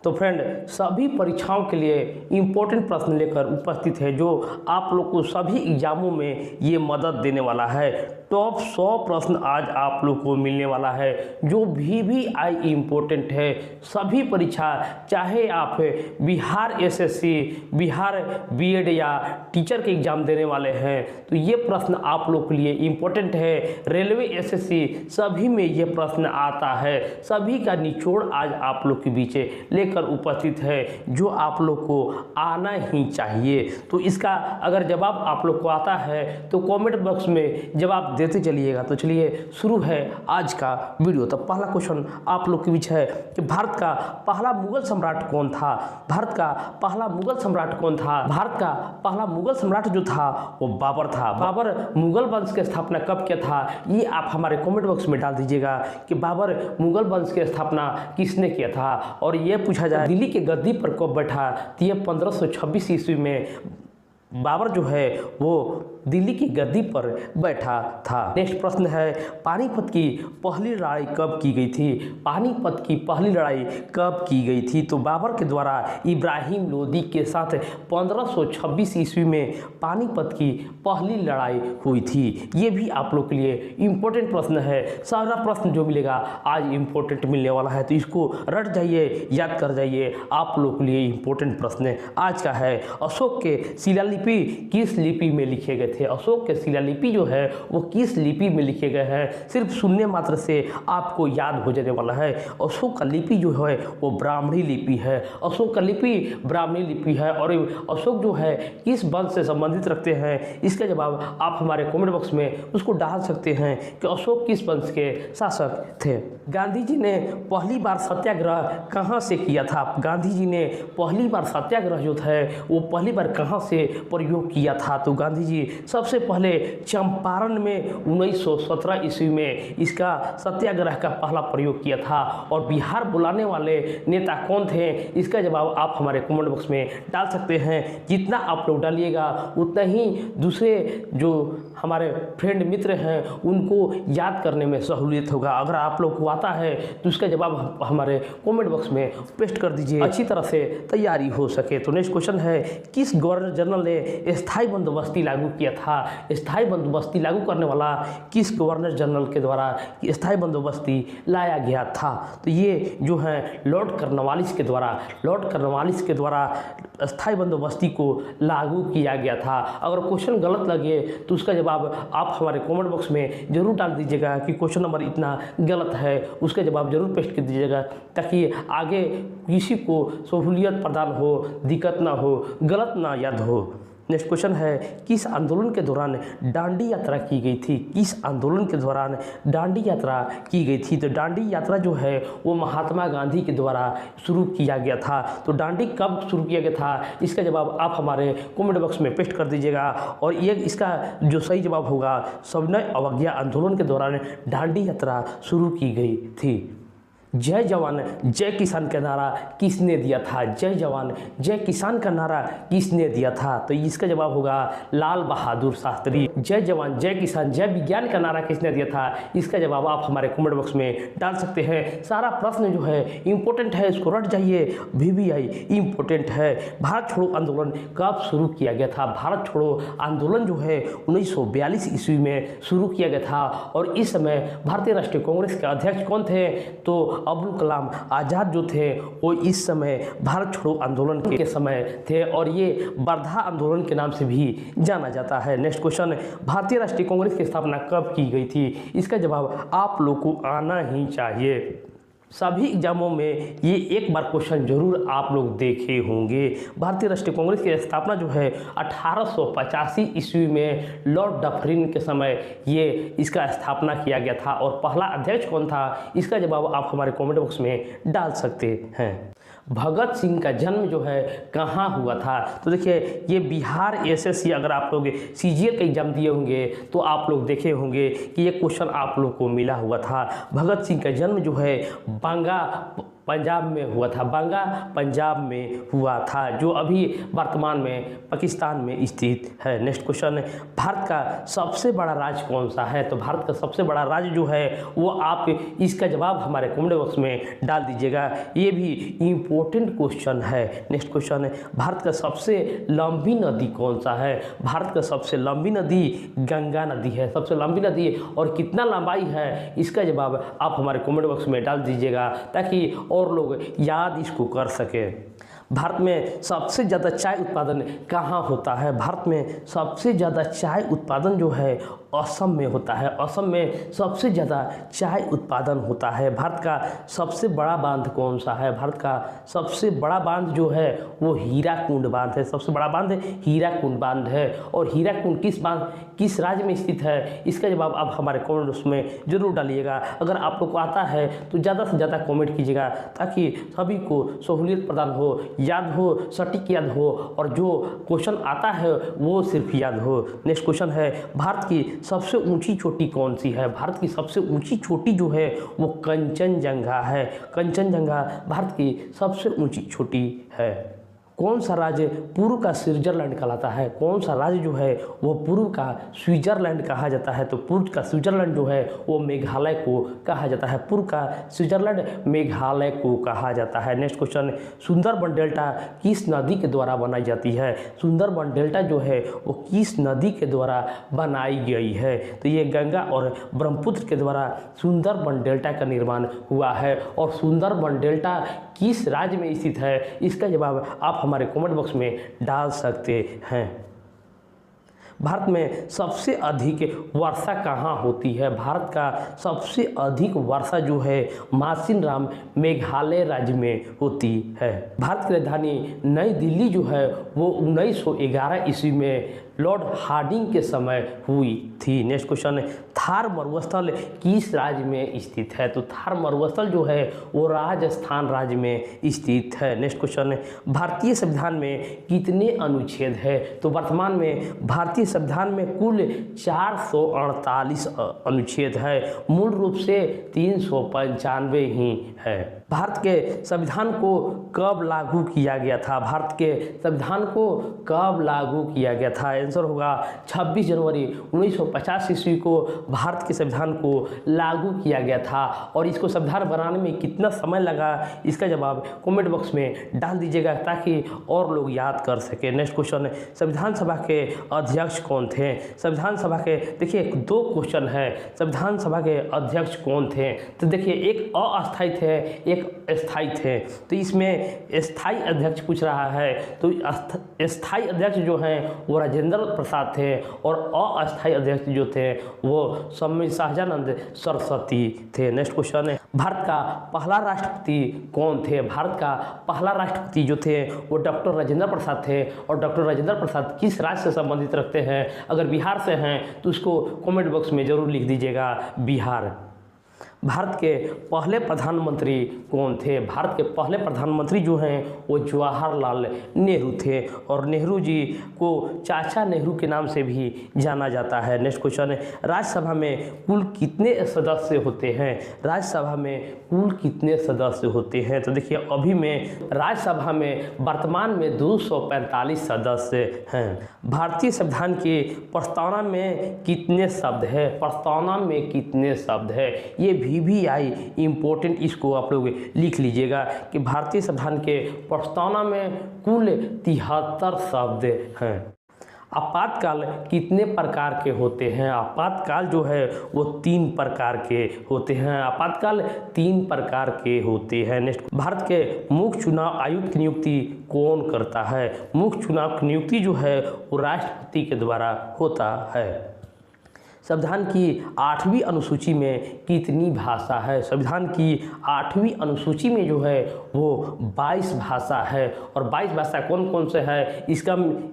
तो फ्रेंड, सभी परीक्षाओं के लिए इम्पोर्टेंट प्रश्न लेकर उपस्थित है जो आप लोग को सभी एग्जामों में ये मदद देने वाला है। टॉप 100 प्रश्न आज आप लोग को मिलने वाला है जो VVI इम्पोर्टेंट है। सभी परीक्षा, चाहे आप बिहार SSC, बिहार BED या टीचर के एग्ज़ाम देने वाले हैं तो ये प्रश्न आप लोग के लिए इम्पोर्टेंट है। रेलवे SSC सभी में ये प्रश्न आता है। सभी का निचोड़ आज आप लोग के बीच लेकर उपस्थित है जो आप लोग को आना ही चाहिए। तो इसका अगर जवाब आप लोग को आता है तो कमेंट बॉक्स में जवाब देते चलिएगा। तो चलिए शुरू है आज का वीडियो। तो पहला क्वेश्चन आप लोग के बीच है कि भारत का पहला मुगल सम्राट कौन था? भारत का पहला मुगल सम्राट कौन था? भारत का पहला मुगल सम्राट जो था वो बाबर था। बाबर मुगल वंश की स्थापना कब किया था? ये आप हमारे कमेंट बॉक्स में डाल दीजिएगा कि बाबर मुगल वंश की स्थापना किसने किया था। और ये पूछा जाए दिल्ली के गद्दी पर कब बैठा? तो ये 1526 ईस्वी में बाबर जो है वो दिल्ली की गद्दी पर बैठा था। नेक्स्ट प्रश्न है, पानीपत की पहली लड़ाई कब की गई थी? पानीपत की पहली लड़ाई कब की गई थी? तो बाबर के द्वारा इब्राहिम लोदी के साथ 1526 ईस्वी में पानीपत की पहली लड़ाई हुई थी। ये भी आप लोग के लिए इम्पोर्टेंट प्रश्न है। सारा प्रश्न जो मिलेगा आज इम्पोर्टेंट मिलने वाला है तो इसको रट जाइए, याद कर जाइए। आप लोग के लिए इम्पोर्टेंट प्रश्न आज का है, अशोक के शिलालिपि किस लिपि में लिखे गए थे? अशोक के शिलालिपि जो है वो किस लिपि में लिखे गए हैं? सिर्फ सुनने मात्र से आपको याद हो जाने वाला है। अशोक का लिपि जो है वो ब्राह्मणी लिपि है। अशोक का लिपि ब्राह्मणी लिपि है। और अशोक जो है किस वंश से संबंधित रखते हैं? इसका जवाब आप हमारे कमेंट बॉक्स में उसको डाल सकते हैं कि अशोक किस वंश के शासक थे। गांधी जी ने पहली बार सत्याग्रह कहाँ से किया था? गांधी जी ने पहली बार सत्याग्रह जो था वो पहली बार कहाँ से प्रयोग किया था? तो गांधी जी सबसे पहले चंपारण में 1917 ईस्वी में इसका सत्याग्रह का पहला प्रयोग किया था। और बिहार बुलाने वाले नेता कौन थे? इसका जवाब आप हमारे कमेंट बॉक्स में डाल सकते हैं। जितना आप लोग डालिएगा उतना ही दूसरे जो हमारे फ्रेंड मित्र हैं उनको याद करने में सहूलियत होगा। अगर आप लोग को आता है तो उसका जवाब हमारे कमेंट बॉक्स में पेस्ट कर दीजिए, अच्छी तरह से तैयारी हो सके। तो नेक्स्ट क्वेश्चन है, किस गवर्नर जनरल ने स्थायी बंदोबस्ती लागू किया था? स्थायी बंदोबस्ती लागू करने वाला किस गवर्नर जनरल के द्वारा स्थायी बंदोबस्ती लाया गया था? तो ये जो है लॉर्ड कॉर्नवालिस के द्वारा स्थायी बंदोबस्ती को लागू किया गया था। अगर क्वेश्चन गलत लगे तो उसका जवाब आप हमारे कमेंट बॉक्स में जरूर डाल दीजिएगा कि क्वेश्चन नंबर इतना गलत है। उसका जवाब जरूर पेस्ट कर दीजिएगा ताकि आगे किसी को सहूलियत प्रदान हो, दिक्कत ना हो, गलत ना याद हो। नेक्स्ट क्वेश्चन है, किस आंदोलन के दौरान डांडी यात्रा की गई थी? किस आंदोलन के दौरान डांडी यात्रा की गई थी? तो डांडी यात्रा जो है वो महात्मा गांधी के द्वारा शुरू किया गया था। तो डांडी कब शुरू किया गया था? इसका जवाब आप हमारे कमेंट बॉक्स में पेस्ट कर दीजिएगा। और ये इसका जो सही जवाब होगा, सविनय अवज्ञा आंदोलन के दौरान डांडी यात्रा शुरू की गई थी। जय जवान जय किसान का नारा किसने दिया था? जय जवान जय किसान का नारा किसने दिया था? तो इसका जवाब होगा लाल बहादुर शास्त्री। जय जवान जय किसान जय विज्ञान का नारा किसने दिया था? इसका जवाब आप हमारे कमेंट बॉक्स में डाल सकते हैं। सारा प्रश्न जो है इंपॉर्टेंट है, इसको रट जाइए। VVI इंपॉर्टेंट है। भारत छोड़ो आंदोलन कब शुरू किया गया था? भारत छोड़ो आंदोलन जो है 1942 ईस्वी में शुरू किया गया था। और इस समय भारतीय राष्ट्रीय कांग्रेस के अध्यक्ष कौन थे? तो अब्दुल कलाम आज़ाद जो थे वो इस समय भारत छोड़ो आंदोलन के समय थे। और ये वर्धा आंदोलन के नाम से भी जाना जाता है। नेक्स्ट क्वेश्चन, भारतीय राष्ट्रीय कांग्रेस की स्थापना कब की गई थी? इसका जवाब आप लोग को आना ही चाहिए। सभी एग्जामों में ये एक बार क्वेश्चन जरूर आप लोग देखे होंगे। भारतीय राष्ट्रीय कांग्रेस की स्थापना जो है 1885 ईस्वी में लॉर्ड डफरिन के समय ये इसका स्थापना किया गया था। और पहला अध्यक्ष कौन था? इसका जवाब आप हमारे कमेंट बॉक्स में डाल सकते हैं। भगत सिंह का जन्म जो है कहाँ हुआ था? तो देखिए ये बिहार SSC, अगर आप लोग CGL का एग्जाम दिए होंगे तो आप लोग देखे होंगे कि ये क्वेश्चन आप लोग को मिला हुआ था। भगत सिंह का जन्म जो है पंजाब में हुआ था। बंगा पंजाब में हुआ था, जो अभी वर्तमान में पाकिस्तान में स्थित है। नेक्स्ट क्वेश्चन है, भारत का सबसे बड़ा राज्य कौन सा है? तो भारत का सबसे बड़ा राज्य जो है वो आप इसका जवाब हमारे कमेंट बॉक्स में डाल दीजिएगा, ये भी इम्पोर्टेंट क्वेश्चन है। नेक्स्ट क्वेश्चन है, भारत का सबसे लंबी नदी कौन सा है? भारत का सबसे लंबी नदी गंगा नदी है। सबसे लंबी नदी और कितना लंबाई है, इसका जवाब आप हमारे कमेंट बॉक्स में डाल दीजिएगा ताकि और लोग याद इसको कर सकें। भारत में सबसे ज़्यादा चाय उत्पादन कहाँ होता है? भारत में सबसे ज़्यादा चाय उत्पादन जो है असम में होता है। असम में सबसे ज़्यादा चाय उत्पादन होता है। भारत का सबसे बड़ा बांध कौन सा है? भारत का सबसे बड़ा बांध जो है वो हीराकुंड बांध है। सबसे बड़ा बांध हीराकुंड बांध है। और हीराकुंड किस राज्य में स्थित है, इसका जवाब आप हमारे कमेंट बॉक्स में जरूर डालिएगा। अगर आप लोग को आता है तो ज़्यादा से ज़्यादा कमेंट कीजिएगा ताकि सभी को सहूलियत प्रदान हो, याद हो, सटीक याद हो और जो क्वेश्चन आता है वो सिर्फ याद हो। नेक्स्ट क्वेश्चन है, भारत की सबसे ऊंची चोटी कौन सी है? भारत की सबसे ऊंची चोटी जो है वो कंचनजंगा है। कंचनजंगा भारत की सबसे ऊंची चोटी है। कौन सा राज्य पूर्व का स्विट्जरलैंड कहलाता है? कौन सा राज्य जो है वो पूर्व का स्विट्जरलैंड कहा जाता है? तो पूर्व का स्विट्जरलैंड जो है वो मेघालय को कहा जाता है। पूर्व का स्विट्जरलैंड मेघालय को कहा जाता है। नेक्स्ट क्वेश्चन, सुंदरबन डेल्टा किस नदी के द्वारा बनाई जाती है? सुंदरबन डेल्टा जो है वो किस नदी के द्वारा बनाई गई है? तो ये गंगा और ब्रह्मपुत्र के द्वारा सुंदरबन डेल्टा का निर्माण हुआ है। और सुंदरबन डेल्टा किस राज्य में स्थित है, इसका जवाब आप हमारे कमेंट बॉक्स में डाल सकते हैं। भारत में सबसे अधिक वर्षा कहाँ होती है? भारत का सबसे अधिक वर्षा जो है मासिनराम मेघालय राज्य में होती है। भारत की राजधानी नई दिल्ली जो है वो 1911 ईस्वी में लॉर्ड हार्डिंग के समय हुई थी। नेक्स्ट क्वेश्चन है, थार मरुस्थल किस राज्य में स्थित है? तो थार मरुस्थल जो है वो राजस्थान राज्य में स्थित है। नेक्स्ट क्वेश्चन है, भारतीय संविधान में कितने अनुच्छेद है? तो वर्तमान में भारतीय संविधान में कुल 448 अनुच्छेद है। मूल रूप से 395 ही है। भारत के संविधान को कब लागू किया गया था? भारत के संविधान को कब लागू किया गया था? आंसर होगा 26 जनवरी 1950 ईस्वी को भारत के संविधान को लागू किया गया था। और इसको संविधान बनाने में कितना समय लगा, इसका जवाब कमेंट बॉक्स में डाल दीजिएगा ताकि और लोग याद कर सके। नेक्स्ट क्वेश्चन है, संविधान सभा के अध्यक्ष कौन थे? संविधान सभा के देखिए 2 क्वेश्चन है, संविधान सभा के अध्यक्ष कौन थे? तो देखिए एक अस्थायी थे, एक स्थायी थे। तो इसमें स्थायी अध्यक्ष पूछ रहा है, तो स्थायी अध्यक्ष जो हैं वो राजेंद्र प्रसाद थे और अस्थायी अध्यक्ष जो थे वो स्वामी सहजानंद सरस्वती थे। नेक्स्ट क्वेश्चन है, भारत का पहला राष्ट्रपति कौन थे? भारत का पहला राष्ट्रपति जो थे वो डॉक्टर राजेंद्र प्रसाद थे। और डॉक्टर राजेंद्र प्रसाद किस राज्य से संबंधित रखते हैं? अगर बिहार से हैं तो उसको कमेंट बॉक्स में जरूर लिख दीजिएगा, बिहार। भारत के पहले प्रधानमंत्री कौन थे? भारत के पहले प्रधानमंत्री जो हैं वो जवाहरलाल नेहरू थे। और नेहरू जी को चाचा नेहरू के नाम से भी जाना जाता है। नेक्स्ट क्वेश्चन है, राज्यसभा में कुल कितने सदस्य होते हैं? राज्यसभा में कुल कितने सदस्य होते हैं? तो देखिए अभी में राज्यसभा में वर्तमान में 245 सदस्य हैं। भारतीय संविधान की प्रस्तावना में कितने शब्द है? प्रस्तावना में कितने शब्द है? ये VVI इम्पोर्टेंट, इसको आप लोग लिख लीजिएगा कि भारतीय संविधान के प्रस्तावना में कुल 73 शब्द हैं। आपातकाल कितने प्रकार के होते हैं? आपातकाल जो है वो 3 प्रकार के होते हैं। आपातकाल 3 प्रकार के होते हैं। नेक्स्ट, भारत के मुख्य चुनाव आयुक्त की नियुक्ति कौन करता है? मुख्य चुनाव की नियुक्ति जो है वो राष्ट्रपति के द्वारा होता है। संविधान की 8वीं अनुसूची में कितनी भाषा है? संविधान की 8वीं अनुसूची में जो है वो 22 भाषा है। और 22 भाषा कौन कौन से है,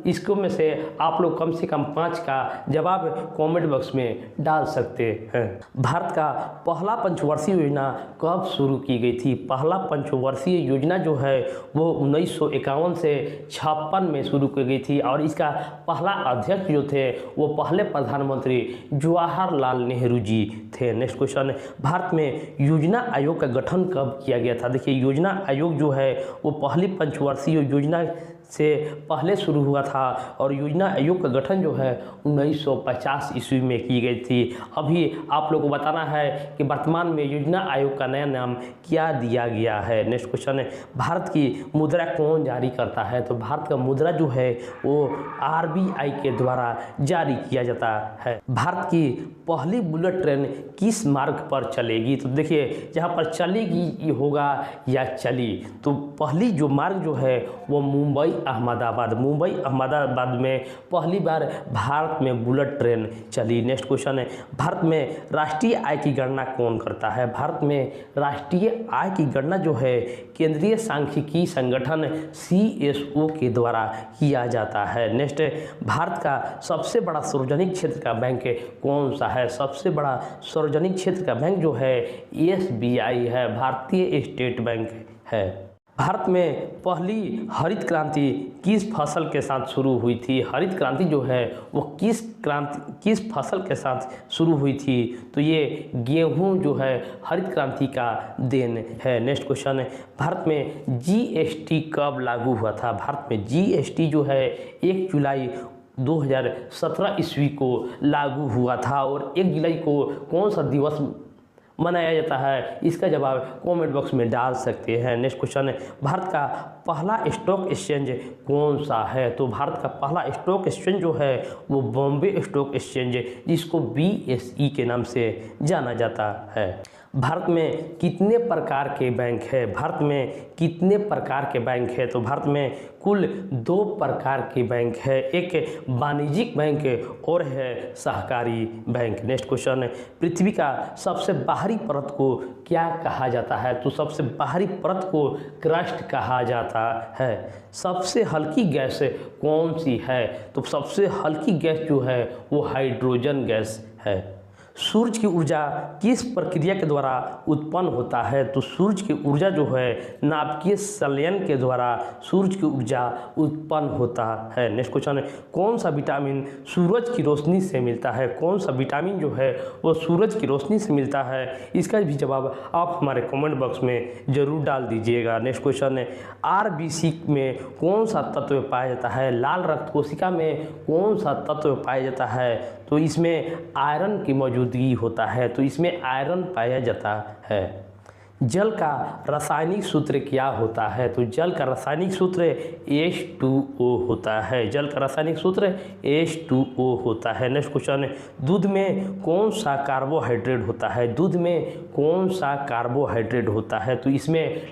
इसको में से आप लोग कम से कम 5 का जवाब कमेंट बॉक्स में डाल सकते हैं। भारत का पहला पंचवर्षीय योजना कब शुरू की गई थी? पहला पंचवर्षीय योजना जो है वो 1951 से 56 में शुरू की गई थी। और इसका पहला अध्यक्ष जो थे वो पहले प्रधानमंत्री जवाहरलाल नेहरू जी थे। नेक्स्ट क्वेश्चन, भारत में योजना आयोग का गठन कब किया गया था? देखिए, योजना आयोग जो है वो पहली पंचवर्षीय योजना से पहले शुरू हुआ था और योजना आयोग का गठन जो है 1950 ईस्वी में की गई थी। अभी आप लोगों को बताना है कि वर्तमान में योजना आयोग का नया नाम क्या दिया गया है। नेक्स्ट क्वेश्चन है, भारत की मुद्रा कौन जारी करता है? तो भारत का मुद्रा जो है वो RBI के द्वारा जारी किया जाता है। भारत की पहली बुलेट ट्रेन किस मार्ग पर चलेगी? तो देखिए, जहाँ पर चलेगी होगा या चली, तो पहली जो मार्ग जो है वो मुंबई अहमदाबाद में पहली बार भारत में बुलेट ट्रेन चली। नेक्स्ट क्वेश्चन है, भारत में राष्ट्रीय आय की गणना कौन करता है? भारत में राष्ट्रीय आय की गणना जो है केंद्रीय सांख्यिकी संगठन CSO के द्वारा किया जाता है। नेक्स्ट, भारत का सबसे बड़ा सार्वजनिक क्षेत्र का बैंक कौन सा है? सबसे बड़ा सार्वजनिक क्षेत्र का बैंक जो है SBI है, भारतीय स्टेट बैंक है। भारत में पहली हरित क्रांति किस फसल के साथ शुरू हुई थी? हरित क्रांति जो है वो किस फसल के साथ शुरू हुई थी? तो ये गेहूं जो है हरित क्रांति का देन है। नेक्स्ट क्वेश्चन है, भारत में GST कब लागू हुआ था? भारत में GST जो है 1 जुलाई 2017 ईस्वी को लागू हुआ था। और 1 जुलाई को कौन सा दिवस मनाया जाता है? इसका जवाब कमेंट बॉक्स में डाल सकते हैं। नेक्स्ट क्वेश्चन है, भारत का पहला स्टॉक एक्सचेंज कौन सा है? तो भारत का पहला स्टॉक एक्सचेंज जो है वो बॉम्बे स्टॉक एक्सचेंज, जिसको BSE के नाम से जाना जाता है। भारत में कितने प्रकार के बैंक है? भारत में कितने प्रकार के बैंक है? तो भारत में कुल 2 प्रकार के बैंक है, एक वाणिज्यिक बैंक और है सहकारी बैंक। नेक्स्ट क्वेश्चन है, पृथ्वी का सबसे बाहरी परत को क्या कहा जाता है? तो सबसे बाहरी परत को क्रस्ट कहा जाता है। सबसे हल्की गैस कौन सी है? तो सबसे हल्की गैस जो है वो हाइड्रोजन गैस है। सूर्य की ऊर्जा किस प्रक्रिया के द्वारा उत्पन्न होता है? तो सूर्य की ऊर्जा जो है नाभिकीय संलयन के द्वारा सूर्य की ऊर्जा उत्पन्न होता है। नेक्स्ट क्वेश्चन है, कौन सा विटामिन सूरज की रोशनी से मिलता है? कौन सा विटामिन जो है वो सूरज की रोशनी से मिलता है? इसका भी जवाब आप हमारे कमेंट बॉक्स में ज़रूर डाल दीजिएगा। नेक्स्ट क्वेश्चन है, RBC में कौन सा तत्व पाया जाता है? लाल रक्त कोशिका में कौन सा तत्व पाया जाता है? तो इसमें आयरन की मौजूदगी होता है। तो इसमें आयरन पाया जाता है। जल का रासायनिक सूत्र क्या होता है? तो जल का रासायनिक सूत्र H2O होता है। जल का रासायनिक सूत्र H2O होता है। नेक्स्ट क्वेश्चन है, दूध में कौन सा कार्बोहाइड्रेट होता है? दूध में कौन सा कार्बोहाइड्रेट होता है? तो इसमें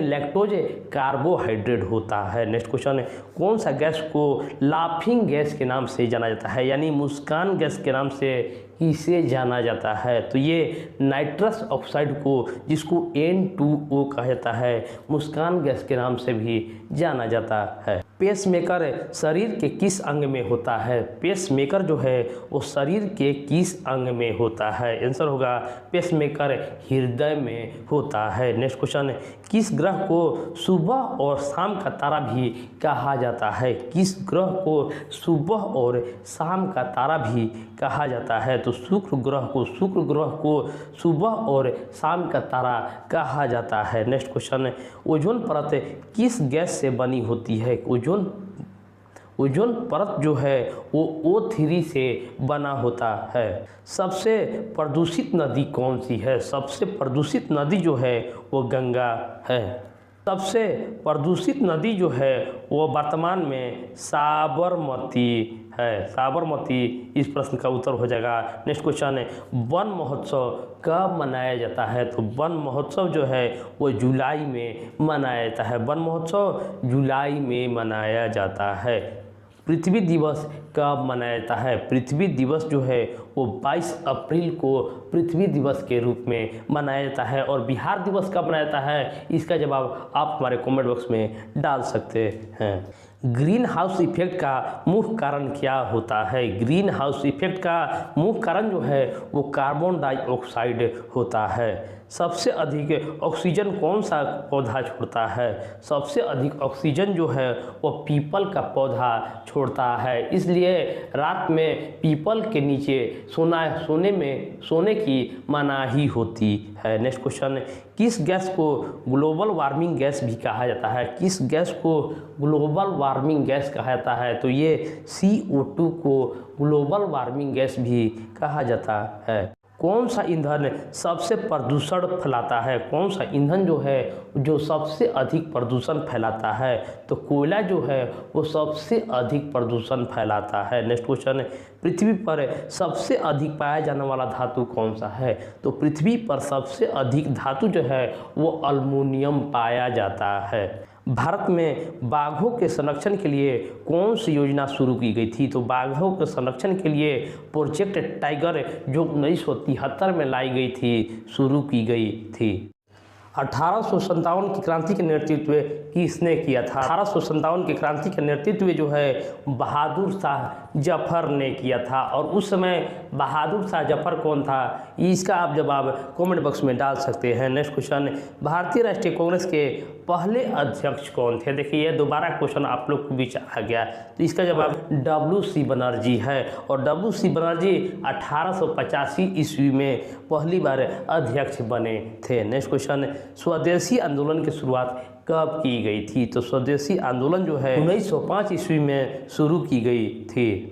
लैक्टोज कार्बोहाइड्रेट होता है। नेक्स्ट क्वेश्चन है, कौन सा गैस को लाफिंग गैस के नाम से जाना जाता है? यानी मुस्कान गैस के नाम से किसे जाना जाता है? तो ये नाइट्रस ऑक्साइड को, जिसको N2O कहा जाता है, मुस्कान गैस के नाम से भी जाना जाता है। पेसमेकर शरीर के किस अंग में होता है? पेसमेकर जो है वो शरीर के किस अंग में होता है? आंसर होगा पेसमेकर हृदय में होता है। नेक्स्ट क्वेश्चन है, किस ग्रह को सुबह और शाम का तारा भी कहा जाता है? किस ग्रह को सुबह और शाम का तारा भी कहा जाता है? तो शुक्र ग्रह को सुबह और शाम का तारा कहा जाता है। नेक्स्ट क्वेश्चन है, ओजोन परत किस गैस से बनी होती है? ओजोन परत जो है वो O3 से बना होता है। सबसे प्रदूषित नदी कौन सी है? सबसे प्रदूषित नदी जो है वो गंगा है। सबसे प्रदूषित नदी जो है वो वर्तमान में साबरमती है। साबरमती इस प्रश्न का उत्तर हो जाएगा। नेक्स्ट क्वेश्चन है, वन महोत्सव कब मनाया जाता है? तो वन महोत्सव जो है वो जुलाई में मनाया जाता है। वन महोत्सव जुलाई में मनाया जाता है। पृथ्वी दिवस कब मनाया जाता है? पृथ्वी दिवस जो है वो 22 अप्रैल को पृथ्वी दिवस के रूप में मनाया जाता है। और बिहार दिवस कब मनाया जाता है, इसका जवाब आप हमारे कमेंट बॉक्स में डाल सकते हैं। ग्रीन हाउस इफेक्ट का मुख्य कारण क्या होता है? ग्रीन हाउस इफेक्ट का मुख्य कारण जो है वो कार्बन डाइऑक्साइड होता है। सबसे अधिक ऑक्सीजन कौन सा पौधा छोड़ता है? सबसे अधिक ऑक्सीजन जो है वो पीपल का पौधा छोड़ता है। इसलिए रात में पीपल के नीचे सोने की मनाही होती है। नेक्स्ट क्वेश्चन, किस गैस को ग्लोबल वार्मिंग गैस भी कहा जाता है? किस गैस को ग्लोबल वार्मिंग गैस कहा जाता है? तो ये CO2 को ग्लोबल वार्मिंग गैस भी कहा जाता है। कौन सा ईंधन सबसे प्रदूषण फैलाता है? कौन सा ईंधन जो है जो सबसे अधिक प्रदूषण फैलाता है? तो कोयला जो है वो सबसे अधिक प्रदूषण फैलाता है। नेक्स्ट क्वेश्चन, पृथ्वी पर सबसे अधिक पाया जाने वाला धातु कौन सा है? तो पृथ्वी पर सबसे अधिक धातु जो है वो अल्मुनियम पाया जाता है। भारत में बाघों के संरक्षण के लिए कौन सी योजना शुरू की गई थी? तो बाघों के संरक्षण के लिए प्रोजेक्ट टाइगर जो 1973 में लाई गई थी, शुरू की गई थी। 1857 की क्रांति का नेतृत्व किसने किया था? 1857 की क्रांति का नेतृत्व जो है बहादुर शाह जफर ने किया था। और उस समय बहादुर शाह जफर कौन था, इसका आप जवाब कमेंट बॉक्स में डाल सकते हैं। नेक्स्ट क्वेश्चन, भारतीय राष्ट्रीय कांग्रेस के पहले अध्यक्ष कौन थे? देखिए ये दोबारा क्वेश्चन आप लोग के बीच आ गया, तो इसका जवाब WC बनर्जी है। और WC बनर्जी 1885 ईस्वी में पहली बार अध्यक्ष बने थे। नेक्स्ट क्वेश्चन, स्वदेशी आंदोलन की शुरुआत कब की गई थी? तो स्वदेशी आंदोलन जो है 1905 ईस्वी में शुरू की गई थी।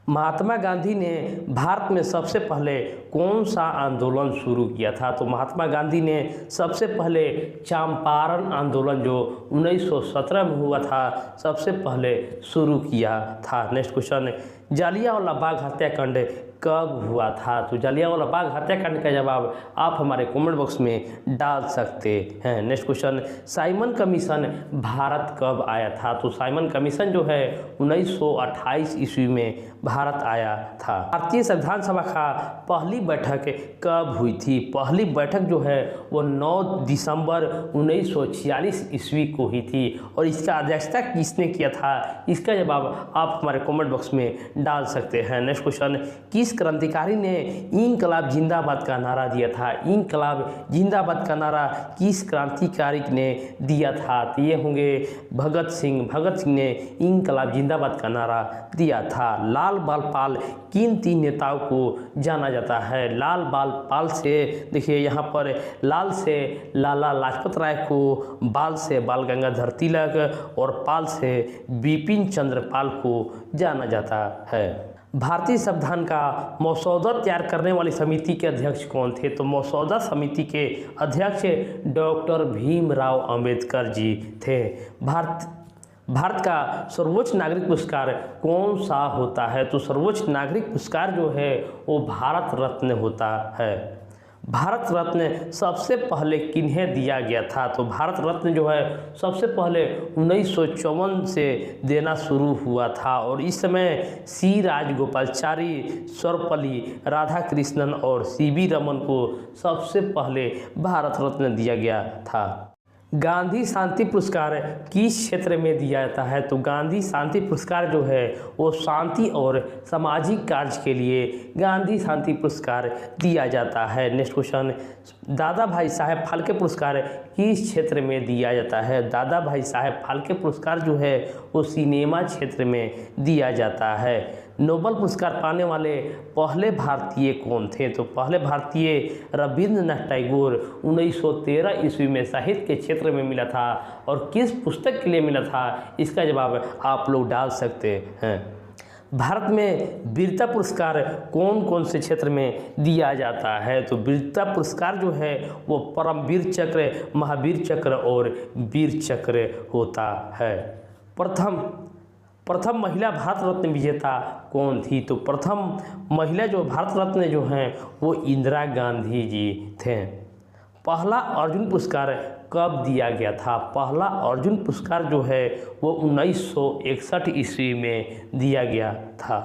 महात्मा गांधी ने भारत में सबसे पहले कौन सा आंदोलन शुरू किया था? तो महात्मा गांधी ने सबसे पहले चंपारण आंदोलन जो 1917 में हुआ था, सबसे पहले शुरू किया था। नेक्स्ट क्वेश्चन, जालियांवाला बाग हत्याकांड कब हुआ था? तो जालियांवाला बाग हत्याकांड का जवाब आप हमारे कमेंट बॉक्स में डाल सकते हैं। Next question, Simon commission Bharat कब आया था? तो साइमन कमीशन जो है 1928 ईस्वी में भारत आया था। भारतीय संविधान सभा का पहली बैठक कब हुई थी? पहली बैठक जो है वो 9 दिसंबर 1946 ईस्वी को हुई थी। और इसका अध्यक्षता किसने किया था? इसका जवाब आप हमारे कमेंट बॉक्स में डाल सकते हैं। नेक्स्ट क्वेश्चन, किस क्रांतिकारी ने इंकलाब जिंदाबाद का नारा दिया था? इंकलाब जिंदाबाद का नारा किस क्रांतिकारी ने दिया था? तो ये होंगे भगत सिंह। भगत सिंह ने इंकलाब जिंदाबाद का नारा दिया था। लाल बाल पाल किन 3 नेताओं को जाना जाता है? लाल बाल पाल से देखिए यहाँ पर लाल से लाला लाजपत राय को, बाल से बाल गंगाधर तिलक और पाल से बिपिन चंद्र पाल को जाना जाता है। भारतीय संविधान का मसौदा तैयार करने वाली समिति के अध्यक्ष कौन थे? तो मसौदा समिति के अध्यक्ष डॉक्टर भीमराव अंबेडकर जी थे। भारत का सर्वोच्च नागरिक पुरस्कार कौन सा होता है? तो सर्वोच्च नागरिक पुरस्कार जो है वो भारत रत्न होता है। भारत रत्न सबसे पहले किन्हें दिया गया था? तो भारत रत्न जो है सबसे पहले 1954 से देना शुरू हुआ था। और इस समय सी राजगोपालाचारी, सर्वपल्ली राधाकृष्णन और CV रमन को सबसे पहले भारत रत्न दिया गया था। गांधी शांति पुरस्कार किस क्षेत्र में दिया जाता है? तो गांधी शांति पुरस्कार जो है वो शांति और सामाजिक कार्य के लिए गांधी शांति पुरस्कार दिया जाता है। नेक्स्ट क्वेश्चन, दादा भाई साहेब फाल्के पुरस्कार किस क्षेत्र में दिया जाता है? दादा भाई साहेब फाल्के पुरस्कार जो है वो सिनेमा क्षेत्र में दिया जाता है। नोबेल पुरस्कार पाने वाले पहले भारतीय कौन थे? तो पहले भारतीय रविंद्रनाथ टैगोर 1913 ईस्वी में साहित्य के क्षेत्र में मिला था। और किस पुस्तक के लिए मिला था? इसका जवाब आप लोग डाल सकते हैं। भारत में वीरता पुरस्कार कौन कौन से क्षेत्र में दिया जाता है? तो वीरता पुरस्कार जो है वो परमवीर चक्र, महावीर चक्र और वीर चक्र होता है। प्रथम महिला भारत रत्न विजेता कौन थी? तो प्रथम महिला जो भारत रत्न जो हैं वो इंदिरा गांधी जी थे। पहला अर्जुन पुरस्कार कब दिया गया था? पहला अर्जुन पुरस्कार जो है वो 1961 ईस्वी में दिया गया था।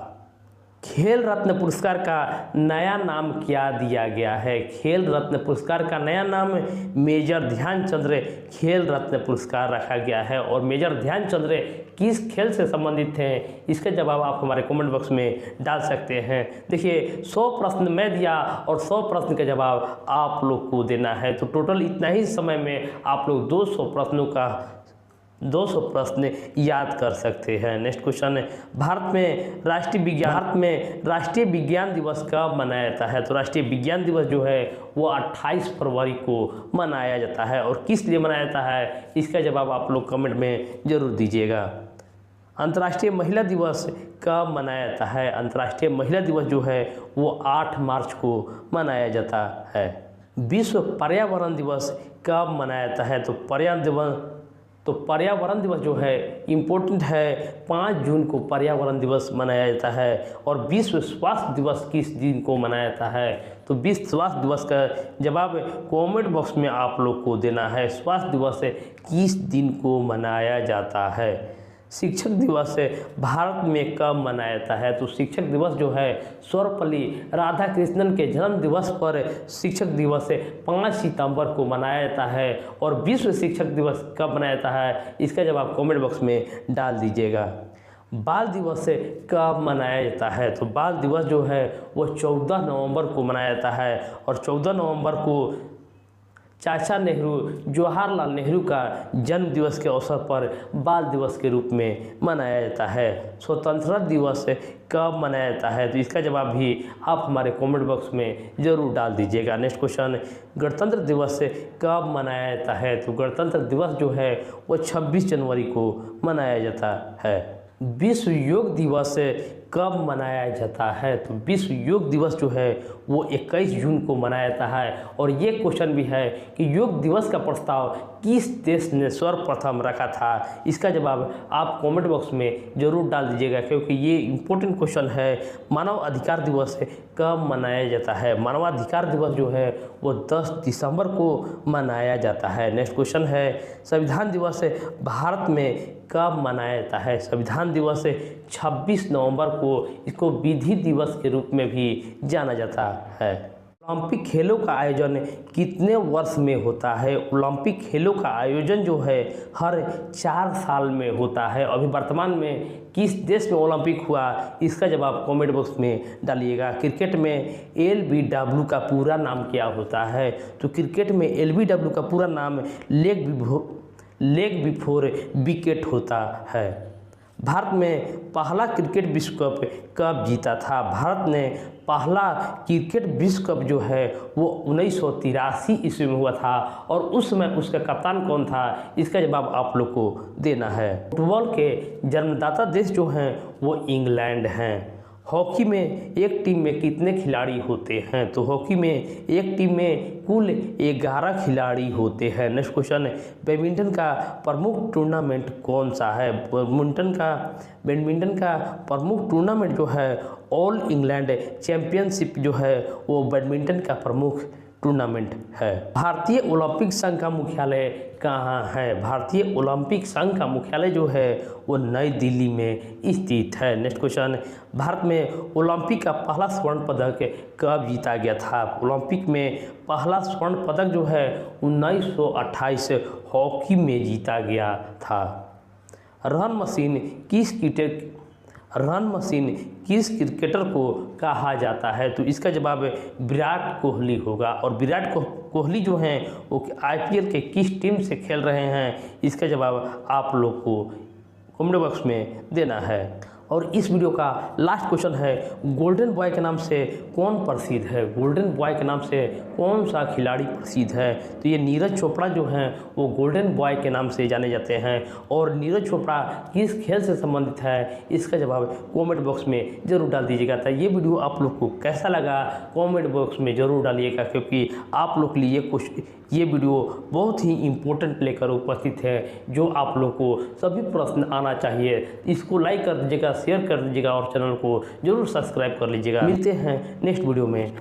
खेल रत्न पुरस्कार का नया नाम क्या दिया गया है? खेल रत्न पुरस्कार का नया नाम मेजर ध्यानचंद खेल रत्न पुरस्कार रखा गया है। और मेजर ध्यानचंद किस खेल से संबंधित हैं, इसका जवाब आप हमारे कमेंट बॉक्स में डाल सकते हैं। देखिए 100 प्रश्न मैं दिया और 100 प्रश्न का जवाब आप लोग को देना है। तो टोटल इतना ही समय में आप लोग 200 प्रश्न याद कर सकते हैं। नेक्स्ट क्वेश्चन है, भारत में राष्ट्रीय विज्ञान दिवस कब मनाया जाता है? तो राष्ट्रीय विज्ञान दिवस जो है वो 28 फरवरी को मनाया जाता है। और किस लिए मनाया जाता है, इसका जवाब आप लोग कमेंट में ज़रूर दीजिएगा। अंतर्राष्ट्रीय महिला दिवस कब मनाया जाता है? अंतर्राष्ट्रीय महिला दिवस जो है वो 8 मार्च को मनाया जाता है। विश्व पर्यावरण दिवस कब मनाया जाता है? तो पर्यावरण दिवस जो है इम्पोर्टेंट है, 5 जून को पर्यावरण दिवस मनाया जाता है। और विश्व स्वास्थ्य दिवस किस दिन को मनाया जाता है? तो विश्व स्वास्थ्य दिवस का जवाब कमेंट बॉक्स में आप लोग को देना है। स्वास्थ्य दिवस किस दिन को मनाया जाता है? शिक्षक दिवस भारत में कब मनाया जाता है? तो शिक्षक दिवस जो है सर्वपल्ली राधाकृष्णन के जन्म दिवस पर शिक्षक दिवस 5 सितंबर को मनाया जाता है। और विश्व शिक्षक दिवस कब मनाया जाता है, इसका जवाब कमेंट बॉक्स में डाल दीजिएगा। बाल दिवस कब मनाया जाता है? तो बाल दिवस जो है वो 14 नवंबर को मनाया जाता है। और 14 नवंबर को चाचा नेहरू जवाहरलाल नेहरू का जन्म दिवस के अवसर पर बाल दिवस के रूप में मनाया जाता है। स्वतंत्रता दिवस कब मनाया जाता है? तो इसका जवाब भी आप हमारे कमेंट बॉक्स में ज़रूर डाल दीजिएगा। नेक्स्ट क्वेश्चन, गणतंत्र दिवस कब मनाया जाता है? तो गणतंत्र दिवस जो है वो 26 जनवरी को मनाया जाता है। विश्व योग दिवस कब मनाया जाता है? तो विश्व योग दिवस जो है वो 21 जून को मनाया जाता है। और ये क्वेश्चन भी है कि योग दिवस का प्रस्ताव किस देश ने सर्वप्रथम रखा था? इसका जवाब आप कमेंट बॉक्स में ज़रूर डाल दीजिएगा, क्योंकि ये इम्पोर्टेंट क्वेश्चन है। मानव अधिकार दिवस कब मनाया जाता है? मानवाधिकार दिवस जो है वो 10 दिसंबर को मनाया जाता है। नेक्स्ट क्वेश्चन है, संविधान दिवस भारत में कब मनाया जाता है? संविधान दिवस 26 नवंबर को इसको विधि दिवस के रूप में भी जाना जाता है। ओलंपिक खेलों का आयोजन कितने वर्ष में होता है? ओलंपिक खेलों का आयोजन जो है हर 4 साल में होता है। अभी वर्तमान में किस देश में ओलंपिक हुआ, इसका जवाब कमेंट बॉक्स में डालिएगा। क्रिकेट में LBW का पूरा नाम क्या होता है? तो क्रिकेट में LBW का पूरा नाम लेग बिफोर विकेट होता है। भारत में पहला क्रिकेट विश्व कप कब जीता था? भारत ने पहला क्रिकेट विश्व कप जो है वो 1983 ईस्वी में हुआ था। और उस समय उसका कप्तान कौन था, इसका जवाब आप लोग को देना है। फुटबॉल के जन्मदाता देश जो हैं वो इंग्लैंड हैं। हॉकी में एक टीम में कितने खिलाड़ी होते हैं? तो हॉकी में एक टीम में कुल 11 खिलाड़ी होते हैं। नेक्स्ट क्वेश्चन, बैडमिंटन का प्रमुख टूर्नामेंट कौन सा है? बैडमिंटन का प्रमुख टूर्नामेंट जो है ऑल इंग्लैंड चैंपियनशिप जो है वो बैडमिंटन का प्रमुख टूर्नामेंट है। भारतीय ओलंपिक संघ का मुख्यालय कहाँ है? भारतीय ओलंपिक संघ का मुख्यालय जो है वो नई दिल्ली में स्थित है। नेक्स्ट क्वेश्चन, भारत में ओलंपिक का पहला स्वर्ण पदक कब जीता गया था? ओलंपिक में पहला स्वर्ण पदक जो है 1928 हॉकी में जीता गया था। रन मशीन किस क्रिकेटर को कहा जाता है? तो इसका जवाब विराट कोहली होगा। और विराट कोहली जो हैं वो IPL के किस टीम से खेल रहे हैं, इसका जवाब आप लोग को कमेंट बॉक्स में देना है। और इस वीडियो का लास्ट क्वेश्चन है, गोल्डन बॉय के नाम से कौन प्रसिद्ध है? गोल्डन बॉय के नाम से कौन सा खिलाड़ी प्रसिद्ध है? तो ये नीरज चोपड़ा जो हैं वो गोल्डन बॉय के नाम से जाने जाते हैं। और नीरज चोपड़ा किस खेल से संबंधित है, इसका जवाब कमेंट बॉक्स में ज़रूर डाल दीजिएगा। तो ये वीडियो आप लोग को कैसा लगा कमेंट बॉक्स में ज़रूर डालिएगा, क्योंकि आप लोग के लिए ये वीडियो बहुत ही इम्पोर्टेंट लेकर उपस्थित है, जो आप लोग को सभी प्रश्न आना चाहिए। इसको लाइक कर दीजिएगा, शेयर कर दीजिएगा और चैनल को जरूर सब्सक्राइब कर लीजिएगा। मिलते हैं नेक्स्ट वीडियो में।